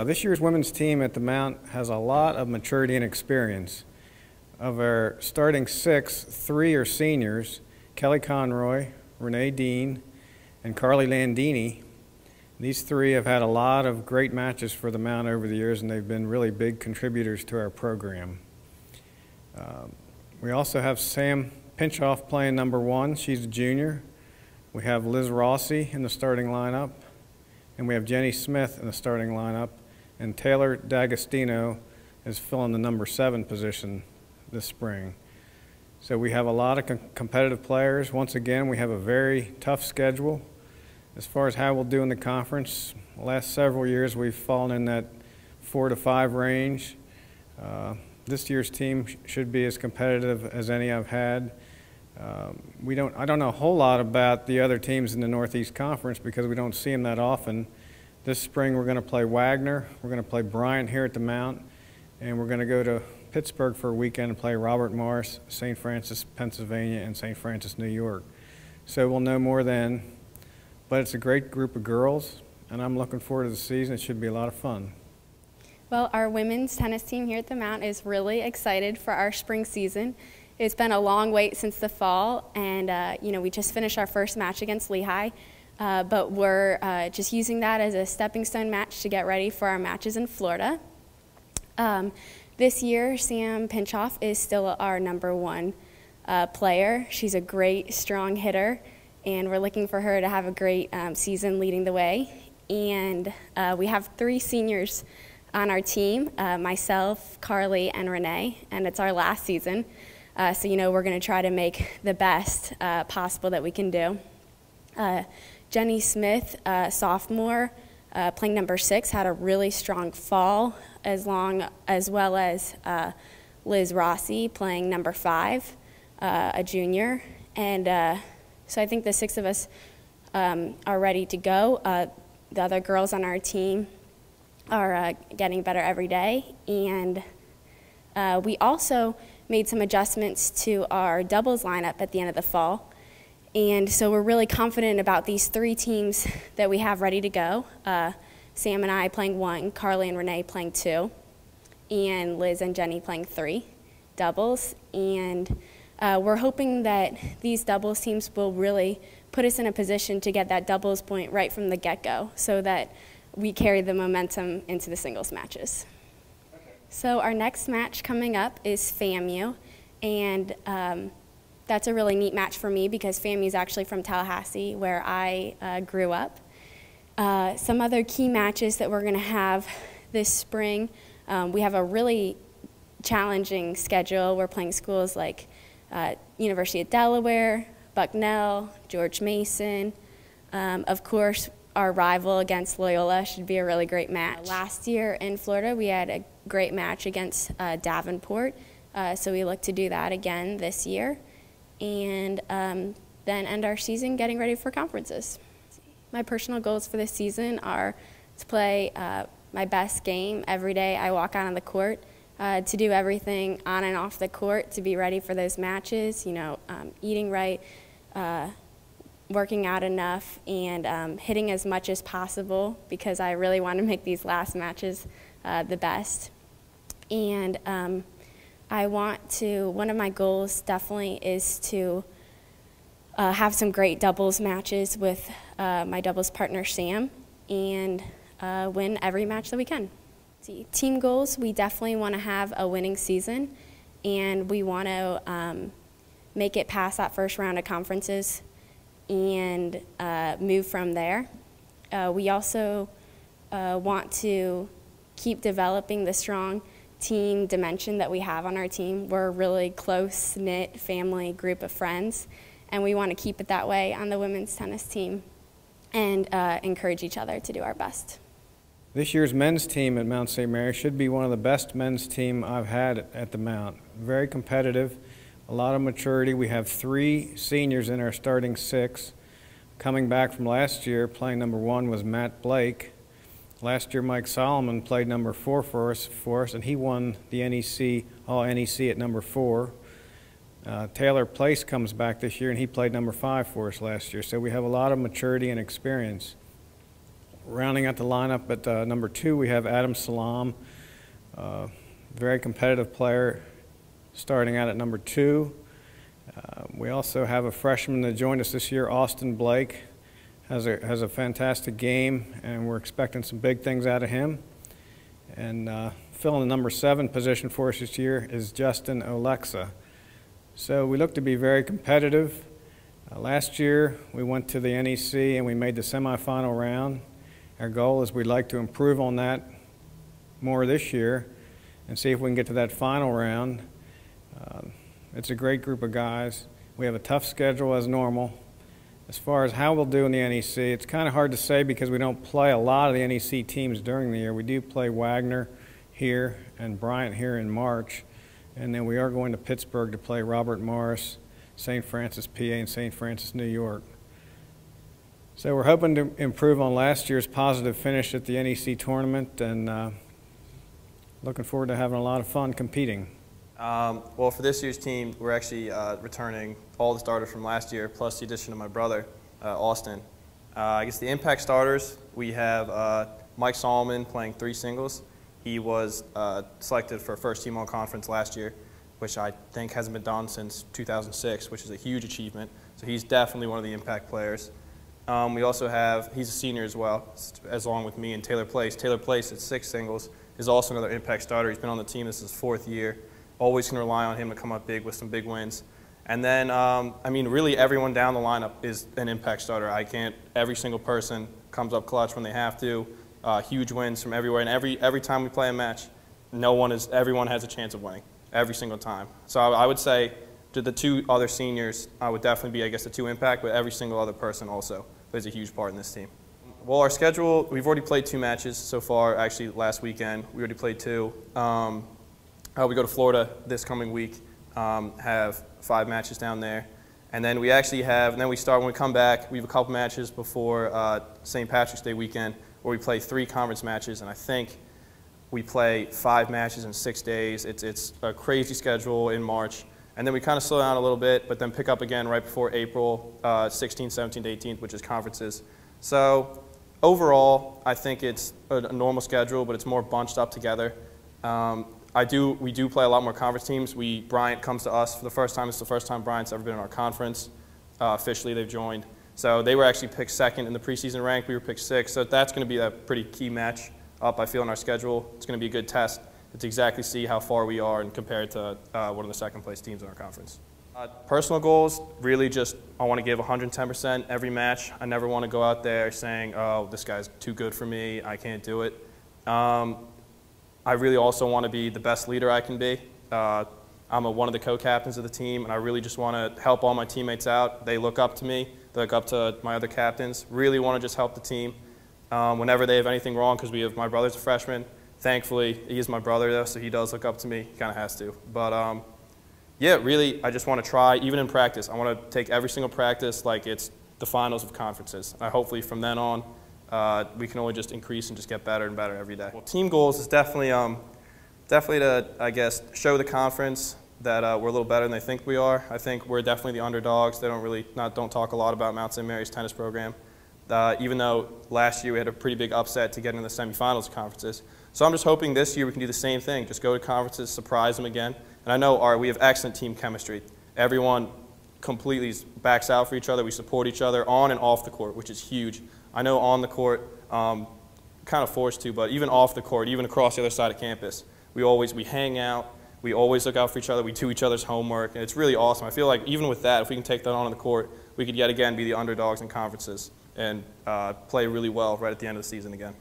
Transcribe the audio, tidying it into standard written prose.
This year's women's team at the Mount has a lot of maturity and experience. Of our starting 6, 3 are seniors: Kelly Conroy, Renee Dean, and Carly Landini. These 3 have had a lot of great matches for the Mount over the years, and they've been really big contributors to our program. We also have Sam Pinchoff playing number 1. She's a junior. We have Liz Rossi in the starting lineup, and we have Jenny Smith in the starting lineup, and Taylor D'Agostino is filling the number 7 position this spring. So we have a lot of competitive players. Once again, we have a very tough schedule. As far as how we'll do in the conference, the last several years we've fallen in that 4 to 5 range. This year's team should be as competitive as any I've had. I don't know a whole lot about the other teams in the Northeast Conference because we don't see them that often. This spring we're going to play Wagner, we're going to play Bryant here at the Mount, and we're going to go to Pittsburgh for a weekend and play Robert Morris, St. Francis, Pennsylvania, and St. Francis, New York. So we'll know more then. But it's a great group of girls, and I'm looking forward to the season. It should be a lot of fun. Well, our women's tennis team here at the Mount is really excited for our spring season. It's been a long wait since the fall, and we just finished our first match against Lehigh, but we're just using that as a stepping stone match to get ready for our matches in Florida. This year, Sam Pinchoff is still our number 1 player. She's a great, strong hitter, and we're looking for her to have a great season leading the way. And we have 3 seniors on our team, myself, Carly, and Renee, and it's our last season. So we're going to try to make the best possible that we can do. Jenny Smith, sophomore, playing number 6, had a really strong fall, as well as Liz Rossi playing number 5, a junior. And so I think the 6 of us are ready to go. The other girls on our team are getting better every day. And we also made some adjustments to our doubles lineup at the end of the fall. And so we're really confident about these 3 teams that we have ready to go. Sam and I playing 1, Carly and Renee playing 2, and Liz and Jenny playing 3 doubles. And we're hoping that these doubles teams will really put us in a position to get that doubles point right from the get-go so that we carry the momentum into the singles matches. So our next match coming up is FAMU, and that's a really neat match for me because FAMU is actually from Tallahassee, where I grew up. Some other key matches that we're going to have this spring, we have a really challenging schedule. We're playing schools like University of Delaware, Bucknell, George Mason. Of course, our rival against Loyola should be a really great match. Last year in Florida, we had a great match against Davenport, so we look to do that again this year, and then end our season getting ready for conferences. My personal goals for this season are to play my best game every day I walk out on the court, to do everything on and off the court to be ready for those matches, eating right, working out enough, and hitting as much as possible because I really want to make these last matches the best. And one of my goals definitely is to have some great doubles matches with my doubles partner Sam and win every match that we can. Team goals, we definitely want to have a winning season, and we want to make it past that first round of conferences and move from there. We also want to keep developing the strong team dimension that we have on our team. We're a really close-knit family group of friends, and we want to keep it that way on the women's tennis team and encourage each other to do our best. This year's men's team at Mount St. Mary should be one of the best men's team I've had at the Mount. Very competitive, a lot of maturity. We have 3 seniors in our starting 6. Coming back from last year, playing number 1 was Matt Blake. Last year, Mike Solomon played number 4 for us, and he won the NEC, All-NEC at number 4. Taylor Place comes back this year, and he played number 5 for us last year. So we have a lot of maturity and experience. rounding out the lineup at number 2, we have Adam Salam, very competitive player, starting out at number 2. We also have a freshman that joined us this year, Austin Blake, has a fantastic game, and we're expecting some big things out of him. And filling the number 7 position for us this year is Justin Olexa. So we look to be very competitive. Last year we went to the NEC and we made the semifinal round. Our goal is we'd like to improve on that more this year and see if we can get to that final round. It's a great group of guys. We have a tough schedule as normal. As far as how we'll do in the NEC, it's kind of hard to say because we don't play a lot of the NEC teams during the year. We do play Wagner here and Bryant here in March, and then we are going to Pittsburgh to play Robert Morris, St. Francis, PA, and St. Francis, New York. So we're hoping to improve on last year's positive finish at the NEC tournament, and looking forward to having a lot of fun competing. Well, for this year's team, we're actually returning all the starters from last year, plus the addition of my brother, Austin. I guess the impact starters, we have Mike Solomon playing 3 singles. He was selected for first team all-conference last year, which I think hasn't been done since 2006, which is a huge achievement. So he's definitely one of the impact players. We also have, he's a senior as well, as along with me and Taylor Place. Taylor Place at 6 singles is also another impact starter. He's been on the team, this is his 4th year. Always can rely on him to come up big with some big wins. And then, I mean, really everyone down the lineup is an impact starter. Every single person comes up clutch when they have to. Huge wins from everywhere. And every time we play a match, everyone has a chance of winning, every single time. So I would say to the 2 other seniors, I would definitely be, I guess, the 2 impact, but every single other person also plays a huge part in this team. Well, our schedule, we've already played 2 matches so far. Actually, last weekend, we already played 2. We go to Florida this coming week, have 5 matches down there. And then we actually have, and then we start, when we come back, we have a couple matches before St. Patrick's Day weekend where we play 3 conference matches, and I think we play 5 matches in 6 days. It's a crazy schedule in March. And then we kind of slow down a little bit, but then pick up again right before April 16th, 17th, 18th, which is conferences. So overall, I think it's a normal schedule, but it's more bunched up together. We do play a lot more conference teams. Bryant comes to us for the first time. It's the first time Bryant's ever been in our conference. Officially, they've joined. So they were actually picked 2nd in the preseason rank. We were picked 6th. So that's going to be a pretty key match up, I feel, in our schedule. It's going to be a good test to exactly see how far we are and compare it to one of the 2nd-place teams in our conference. Personal goals, really just I want to give 110% every match. I never want to go out there saying, oh, this guy's too good for me, I can't do it. I really also want to be the best leader I can be. I'm one of the co-captains of the team, and I really just want to help all my teammates out. They look up to me. They look up to my other captains. Really want to just help the team. Whenever they have anything wrong, because my brother's a freshman. Thankfully, he is my brother, though, so he does look up to me. He kind of has to. But, yeah, really, I just want to try, even in practice. I want to take every single practice like it's the finals of conferences. Hopefully, from then on, we can only just increase and just get better and better every day. Well, team goals is definitely to, I guess, show the conference that we're a little better than they think we are. I think we're definitely the underdogs. They don't talk a lot about Mount St. Mary's tennis program, even though last year we had a pretty big upset to get into the semifinals of conferences. So I'm just hoping this year we can do the same thing, just go to conferences, surprise them again. And I know we have excellent team chemistry. Everyone completely backs out for each other. We support each other on and off the court, which is huge. I know on the court, kind of forced to, but even off the court, even across the other side of campus, we hang out, we always look out for each other, we do each other's homework, and it's really awesome. I feel like even with that, if we can take that on the court, we could yet again be the underdogs in conferences and play really well right at the end of the season again.